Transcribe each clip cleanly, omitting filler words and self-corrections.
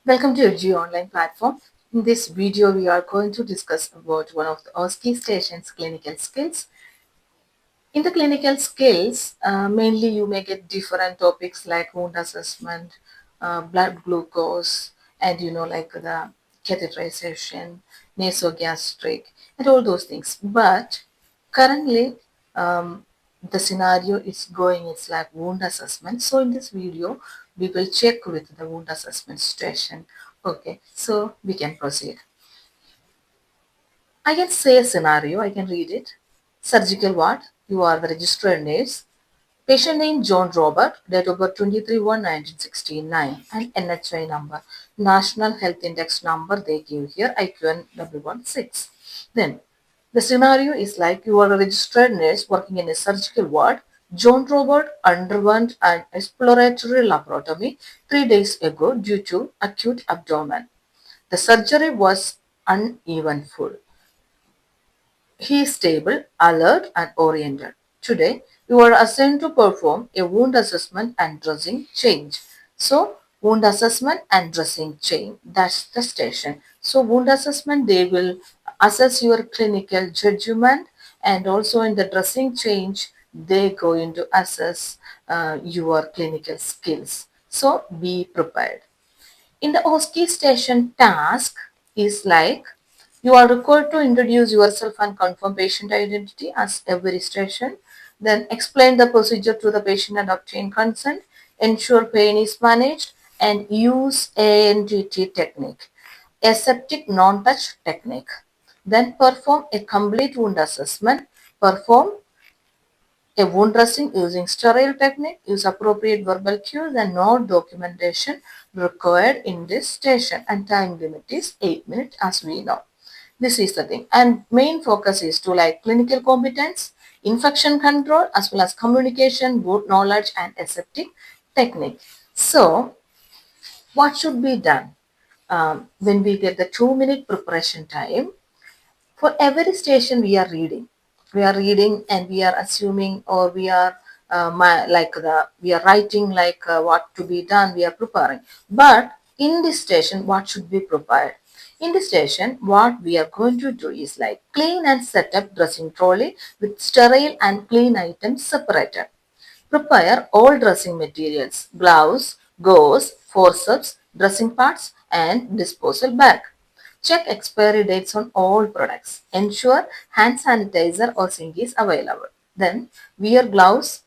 Welcome to Edgeview online platform. In this video, we are going to discuss about one of the OSCE station's clinical skills. In the clinical skills, mainly you may get different topics like wound assessment, blood glucose, and like the catheterization, nasogastric, and all those things. But currently, the scenario is going, it's like wound assessment. So in this video, we will check with the wound assessment station. Okay, so we can proceed. I can say a scenario, I can read it. Surgical ward, you are the registered nurse. Patient name John Robert, date of birth 23/1/1969, and NHI number, National Health Index number they give here, IQN 116. Then the scenario is like you are a registered nurse working in a surgical ward. John Robert underwent an exploratory laparotomy 3 days ago due to acute abdomen. The surgery was uneventful. He is stable, alert, and oriented. Today, you are assigned to perform a wound assessment and dressing change. So, wound assessment and dressing change, that's the station. So, wound assessment, they will assess your clinical judgment, and also in the dressing change, they going to assess your clinical skills. So, be prepared. In the OSCE station, task is like you are required to introduce yourself and confirm patient identity as every station, then explain the procedure to the patient and obtain consent, ensure pain is managed, and use ANDT technique, aseptic non-touch technique. Then perform a complete wound assessment, perform a wound dressing using sterile technique, use appropriate verbal cues, and no documentation required in this station, and time limit is 8 minutes as we know. This is the thing, and main focus is to like clinical competence, infection control, as well as communication, both knowledge and aseptic technique. So what should be done when we get the 2 minute preparation time? For every station we are reading and we are assuming, or we are we are writing like what to be done, we are preparing. But in this station, what should be prepared? In this station, what we are going to do is like clean and set up dressing trolley with sterile and clean items separated. Prepare all dressing materials, gloves, gauze, forceps, dressing parts, and disposal bag. Check expiry dates on all products. Ensure hand sanitizer or sink is available. Then wear gloves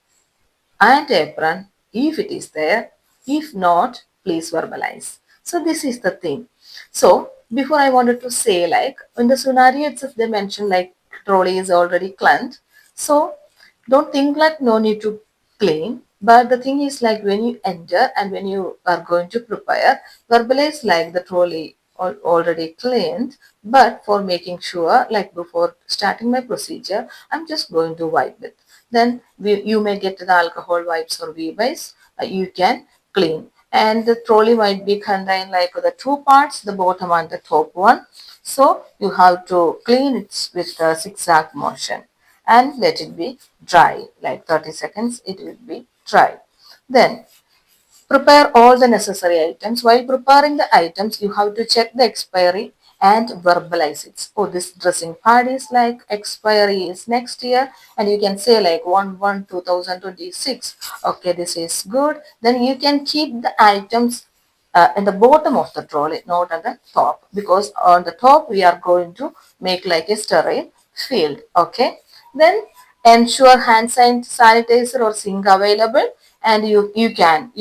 and apron if it is there. If not, please verbalize. So this is the thing. So before I wanted to say, like in the scenario itself they mentioned like trolley is already cleansed. So don't think like no need to clean. But the thing is like when you enter and when you are going to prepare, verbalize like the trolley already cleaned. But for making sure, like before starting my procedure, I'm just going to wipe it. Then you may get the alcohol wipes or V-wipes. You can clean. And the trolley might be contained like the two parts, the bottom and the top one. So you have to clean it with the zigzag motion and let it be dry, like 30 seconds it will be dry. Then prepare all the necessary items. While preparing the items, you have to check the expiry and verbalize it. Oh, this dressing pad is like expiry is next year, and you can say like 1/1/2026. Okay, this is good. Then you can keep the items in the bottom of the trolley, not at the top, because on the top we are going to make like a sterile field. Okay, then ensure hand sanitizer or sink available, and you can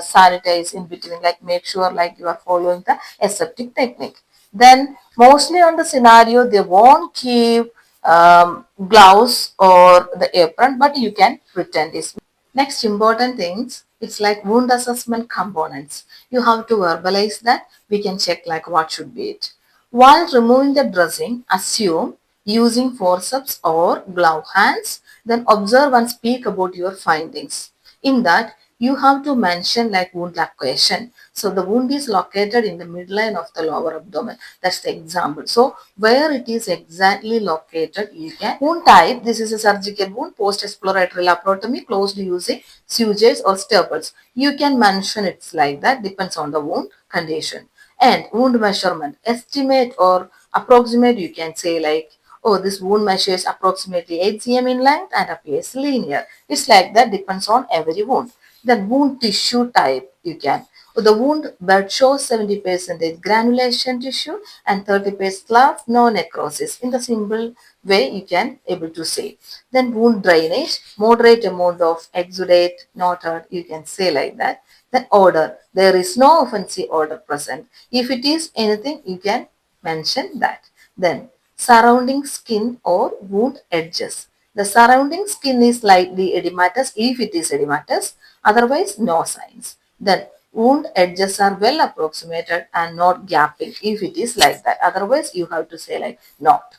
sanitize in between, like make sure like you are following the aseptic technique. Then mostly on the scenario they won't keep gloves or the apron, but you can pretend this. Next important things, it's like wound assessment components. You have to verbalize that. We can check like what should be it. While removing the dressing, assume using forceps or glove hands, then observe and speak about your findings. In that, you have to mention like wound location. So the wound is located in the midline of the lower abdomen. That's the example. So where it is exactly located, you can. Wound type, this is a surgical wound, post-exploratory laparotomy, closed using sutures or staples. You can mention it's like that, depends on the wound condition. And wound measurement, estimate or approximate, you can say like, oh, this wound measures approximately 8 cm in length and appears linear. It's like that, depends on every wound. Then wound tissue type, you can. The wound bed shows 70% granulation tissue and 30% fluff, no necrosis. In the simple way, you can able to say. Then wound drainage, moderate amount of exudate, noted, you can say like that. Then odour, there is no offensive odour present. If it is anything, you can mention that. Then surrounding skin or wound edges. The surrounding skin is slightly edematous if it is edematous, otherwise no signs. Then wound edges are well approximated and not gapping if it is like that, otherwise you have to say like not.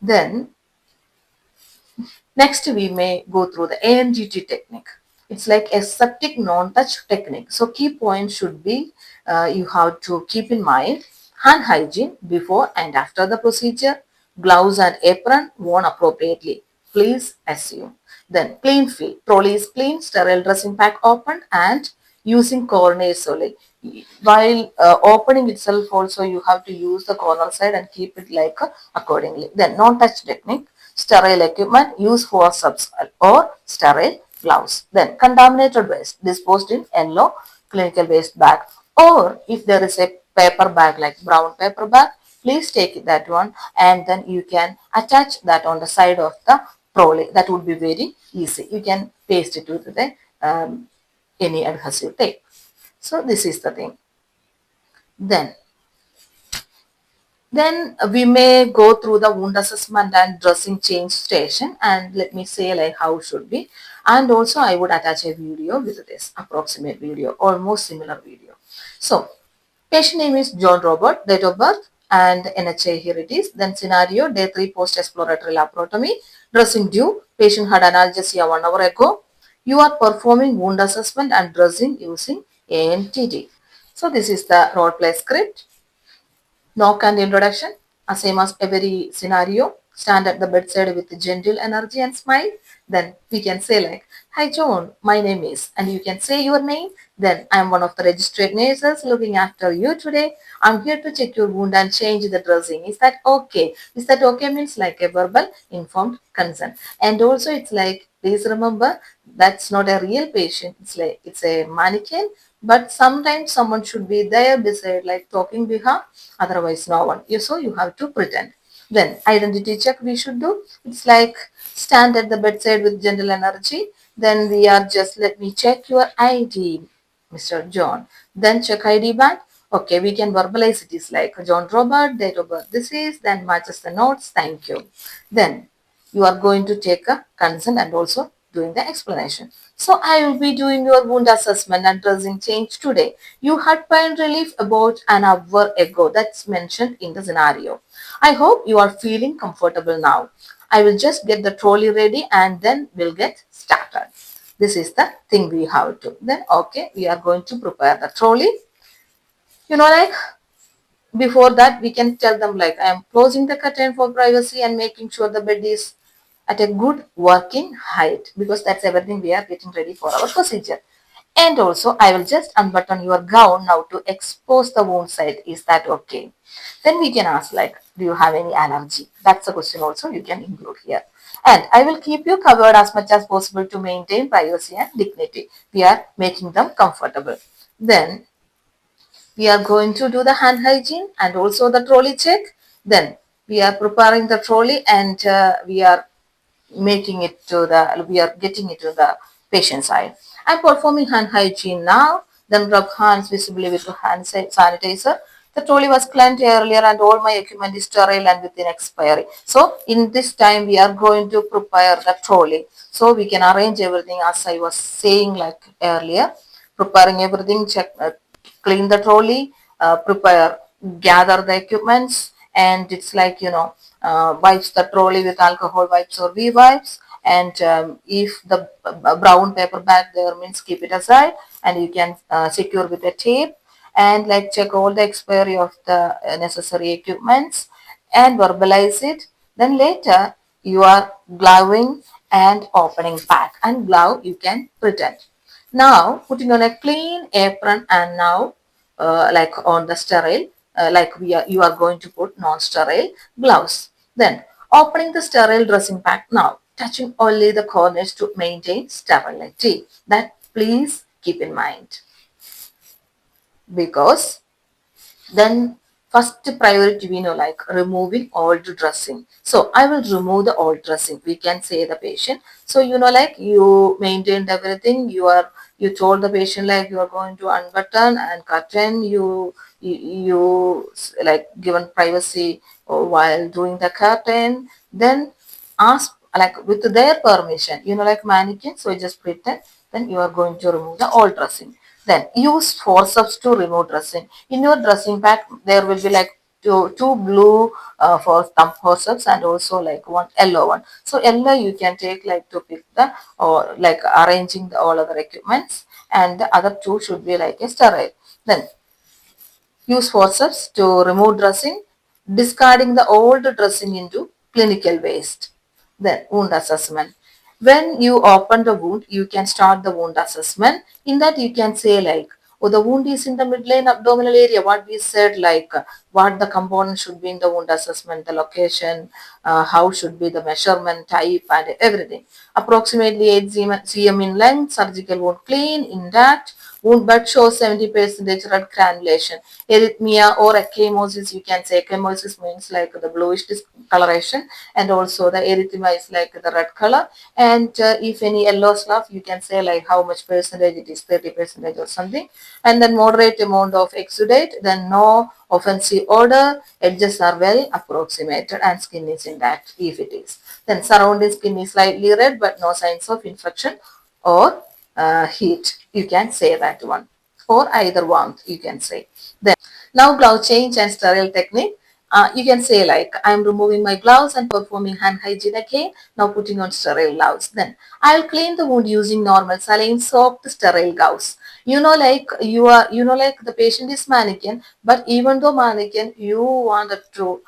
Then next, we may go through the ANGT technique. It's like aseptic non-touch technique. So key points should be, you have to keep in mind hand hygiene before and after the procedure, gloves and apron worn appropriately. Please assume. Then clean fill. Trolley is clean, sterile dressing pack opened and using corners only. While opening itself also you have to use the corner side and keep it like accordingly. Then non-touch technique, sterile equipment, use forceps or sterile gloves. Then contaminated waste disposed in yellow clinical waste bag, or if there is a paper bag like brown paper bag, please take that one and then you can attach that on the side of the trolley. That would be very easy. You can paste it with the any adhesive tape. So this is the thing. Then we may go through the wound assessment and dressing change station, and let me say like how should be. And also I would attach a video with this approximate video, almost similar video. So patient name is John Robert, date of birth and NHI, here it is. Then scenario, day 3 post-exploratory laparotomy, dressing due, patient had analgesia 1 hour ago. You are performing wound assessment and dressing using ANTT. So this is the role play script. Knock and introduction, same as every scenario. Stand at the bedside with gentle energy and smile. Then we can say like, hi John, my name is, and you can say your name. Then I am one of the registered nurses looking after you today. I'm here to check your wound and change the dressing. Is that okay? Is that okay means like a verbal informed consent. And also it's like, please remember that's not a real patient. It's like it's a mannequin, but sometimes someone should be there beside like talking behalf, otherwise no one. So you have to pretend. Then identity check we should do. It's like stand at the bedside with gentle energy. Then we are just, let me check your ID, Mr. John. Then check ID band. Okay, we can verbalize it is like John Robert, date of birth this is, then matches the notes, thank you. Then you are going to take a consent and also doing the explanation. So I will be doing your wound assessment and dressing change today. You had pain relief about an hour ago. That's mentioned in the scenario. I hope you are feeling comfortable now. I will just get the trolley ready and then we'll get started. This is the thing we have to. Then okay, we are going to prepare the trolley. Like before that, we can tell them like, I am closing the curtain for privacy and making sure the bed is at a good working height, because that's everything we are getting ready for our procedure. And also, I will just unbutton your gown now to expose the wound side. Is that okay? Then we can ask like, do you have any allergy? That's a question also you can include here. And I will keep you covered as much as possible to maintain privacy and dignity. We are making them comfortable. Then we are going to do the hand hygiene and also the trolley check. Then we are preparing the trolley and we are we are getting it to the patient side. I'm performing hand hygiene now. Then rub hands visibly with hand sanitizer. The trolley was cleaned earlier and all my equipment is sterile and within expiry. So in this time we are going to prepare the trolley. So we can arrange everything as I was saying like earlier. Preparing everything, clean the trolley, prepare, gather the equipments, and it's like, wipes the trolley with alcohol wipes or V wipes, and if the brown paper bag there means keep it aside, and you can secure with a tape, and like check all the expiry of the necessary equipments and verbalize it. Then later you are gloving and opening pack, and glove you can pretend. Now putting on a clean apron, and now like on the sterile, like you are going to put non-sterile gloves. Then opening the sterile dressing pack, now touching only the corners to maintain sterility. That please keep in mind, because then first priority we know like removing old dressing. So I will remove the old dressing, we can say the patient. So like you maintained everything, you told the patient like you are going to unbutton and curtain, you like given privacy while doing the curtain. Then ask like with their permission, like mannequin, so you just pretend. Then you are going to remove the old dressing. Then use forceps to remove dressing. In your dressing pack, there will be like two blue for thumb forceps and also like one yellow one. So yellow you can take like to pick the, or like arranging the all other equipments, and the other two should be like a sterile. Then use forceps to remove dressing, discarding the old dressing into clinical waste. Then wound assessment. When you open the wound, you can start the wound assessment. In that you can say like, oh, the wound is in the midline abdominal area. What we said like, what the component should be in the wound assessment, the location, how should be the measurement type and everything. Approximately 8 cm in length, surgical wound clean, intact, wound bud shows 70% red granulation. Erythema or ecchymosis, you can say ecchymosis means like the bluish discoloration, and also the erythema is like the red color. And if any yellow stuff, you can say like how much percentage it is, 30% or something. And then moderate amount of exudate, then no offensive odor, edges are well approximated, and skin is intact if it is. Then surrounding skin is slightly red but no signs of infection or heat. You can say that one, or either warmth you can say. Then now glove change and sterile technique. You can say like I'm removing my gloves and performing hand hygiene again. Now putting on sterile gloves. Then I'll clean the wound using normal saline soaked sterile gloves. Like you are, like the patient is mannequin, but even though mannequin, you wanted to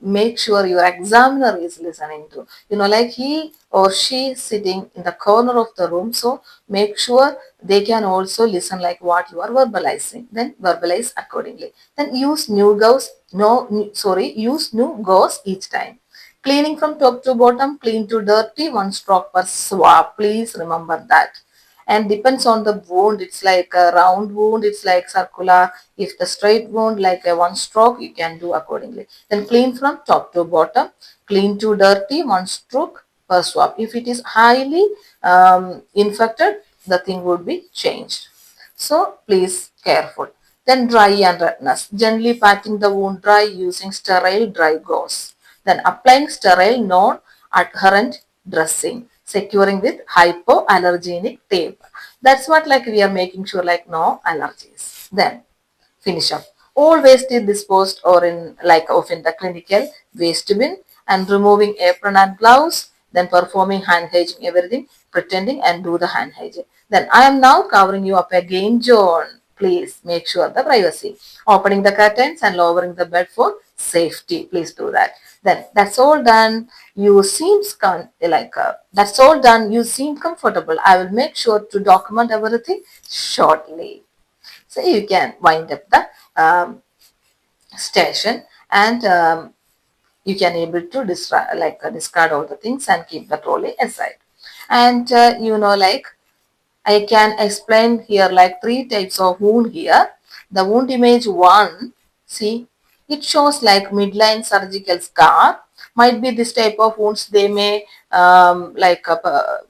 make sure your examiner is listening to, like he or she is sitting in the corner of the room. So make sure they can also listen like what you are verbalizing. Then verbalize accordingly. Then use new gauze, use new gauze each time. Cleaning from top to bottom, clean to dirty, one stroke per swab. Please remember that. And depends on the wound, it's like a round wound, it's like circular. If the straight wound like a one stroke, you can do accordingly. Then clean from top to bottom, clean to dirty, one stroke per swab. If it is highly infected, the thing would be changed. So please careful. Then dry and redness, gently patting the wound dry using sterile dry gauze. Then applying sterile non-adherent dressing, securing with hypoallergenic tape. That's what like we are making sure like no allergies. Then finish up. All waste is disposed or in like of in the clinical waste bin, and removing apron and gloves, then performing hand hygiene, everything, pretending and do the hand hygiene. Then I am now covering you up again, John. Please make sure the privacy. Opening the curtains and lowering the bed for safety. Please do that. Then that's all done. You seems that's all done. You seem comfortable. I will make sure to document everything shortly. So you can wind up the station, and you can able to discard all the things and keep the trolley aside. And like I can explain here like three types of wound here. The wound image 1, see, it shows like midline surgical scar. Might be this type of wounds they may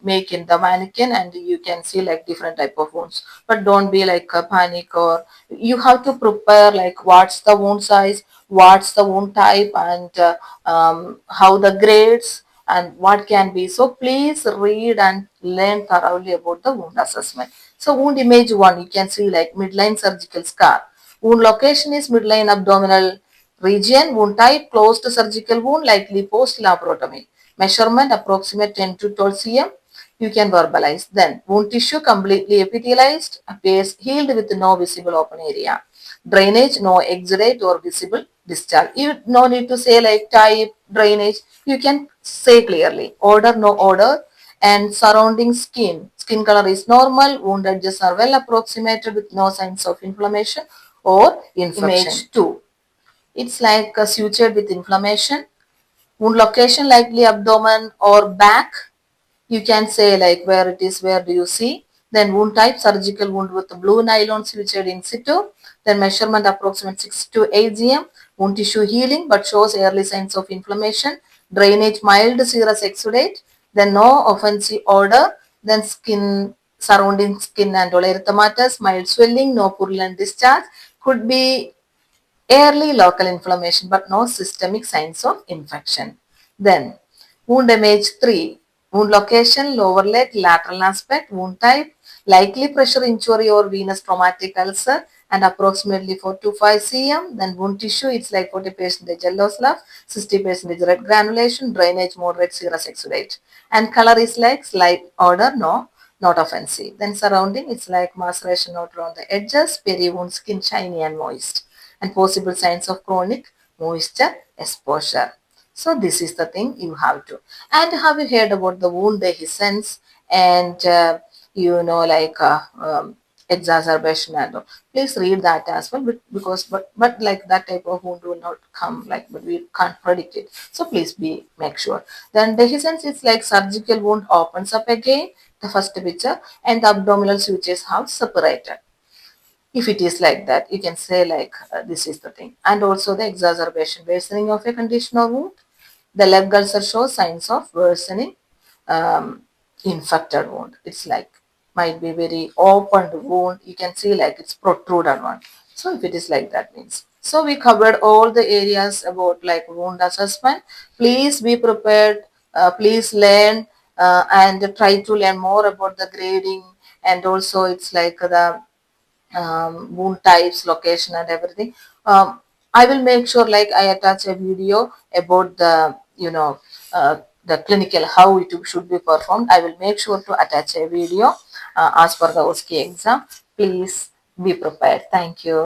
make in the mannequin, and you can see like different type of wounds. But don't be like panic, or you have to prepare like what's the wound size, what's the wound type, and how the grades and what can be. So please read and learn thoroughly about the wound assessment. So wound image 1, you can see like midline surgical scar. Wound location is midline abdominal region. Wound type closed surgical wound, likely post laparotomy. Measurement approximate 10 to 12 cm. You can verbalize. Then wound tissue completely epithelialized, appears healed with no visible open area. Drainage, no exudate or visible discharge. You no need to say like type, drainage. You can say clearly. Odor, no odor. And surrounding skin. Skin color is normal. Wound edges are well approximated with no signs of inflammation or infection. Image 2. It's like sutured with inflammation. Wound location likely abdomen or back. You can say like where it is, where do you see. Then wound type, surgical wound with blue nylon sutured in situ. Then measurement approximate 6 to 8 cm. Wound tissue healing but shows early signs of inflammation. Drainage mild serous exudate. Then no offensive odor. Then skin, surrounding skin and erythematous, mild swelling, no purulent discharge. Could be early local inflammation but no systemic signs of infection. Then wound image 3. Wound location, lower leg, lateral aspect, wound type, likely pressure injury or venous traumatic ulcer and approximately 4 to 5 cm. Then wound tissue, it's like 40% yellow slough, 60% red granulation, drainage moderate serous exudate. And color is like slight odor, no, not offensive. Then surrounding, it's like maceration note around the edges, peri-wound skin shiny and moist, and possible signs of chronic moisture exposure. So this is the thing you have to. And have you heard about the wound dehiscence and like exacerbation and all? Please read that as well, because but like that type of wound will not come like, but we can't predict it. So please make sure. Then dehiscence is like surgical wound opens up again, the first picture, and the abdominal sutures have separated. If it is like that, you can say like this is the thing. And also the exacerbation, worsening of a condition or wound. The leg ulcer shows signs of worsening um, infected wound. It's like might be very opened wound. You can see like it's protruded one. So if it is like that means. So we covered all the areas about like wound assessment. Please be prepared. Please learn and try to learn more about the grading, and also it's like the wound types, location, and everything. I will make sure like I attach a video about the the clinical how it should be performed. I will make sure to attach a video as per the OSCE exam. Please be prepared. Thank you.